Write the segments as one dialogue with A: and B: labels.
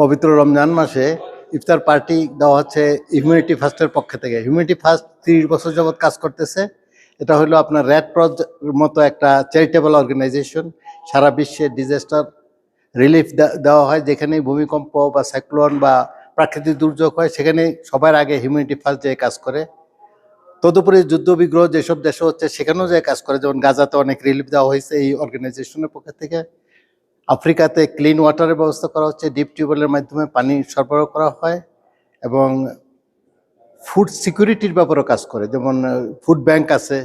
A: পবিত্র রমজান মাসে ইফতার পার্টি দেওয়া হচ্ছে হিউম্যানিটি ফার্স্টের পক্ষ থেকে। হিউম্যানিটি ফার্স্ট 30 বছর যাবৎ কাজ করতেছে। এটা হলো আপনার রেড ক্রস মতো একটা চ্যারিটেবল অর্গানাইজেশন। সারা বিশ্বে ডিজাস্টার রিলিফ দেওয়া হয়, যেখানেই ভূমিকম্প বা সাইক্লোন বা প্রাকৃতিক দুর্যোগ হয় সেখানে সবার আগে হিউম্যানিটি ফার্স্ট যে কাজ করে। তদুপরি যুদ্ধবিগ্রহ যেসব দেশে হচ্ছে সেখানেও যে কাজ করে, যেমন গাজাতে অনেক রিলিফ দেওয়া হয়েছে এই অর্গানাইজেশনের পক্ষ থেকে। আফ্রিকাতে ক্লিন ওয়াটারের ব্যবস্থা করা হচ্ছে, ডিপ টিউবওয়েলের মাধ্যমে পানি সরবরাহ করা হয় এবং ফুড সিকিউরিটির ব্যাপারেও কাজ করে। যেমন ফুড ব্যাংক আছে,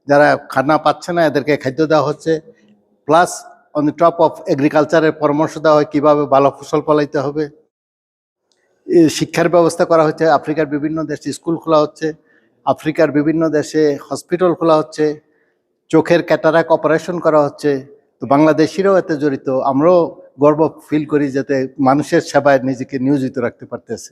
A: যারা খানা পাচ্ছে না এদেরকে খাদ্য দেওয়া হচ্ছে, plus on the top of এগ্রিকালচারের পরামর্শ দেওয়া হয় কীভাবে ভালো ফসল ফলাইতে হবে। শিক্ষার ব্যবস্থা করা হচ্ছে, আফ্রিকার বিভিন্ন দেশে স্কুল খোলা হচ্ছে, আফ্রিকার বিভিন্ন দেশে হসপিটাল খোলা হচ্ছে, চোখের ক্যাটারাক্ট অপারেশন করা হচ্ছে। তো বাংলাদেশিরাও এতে জড়িত, আমরাও গর্ব ফিল করি যাতে মানুষের সেবায় নিজেকে নিয়োজিত রাখতে পারতেছে।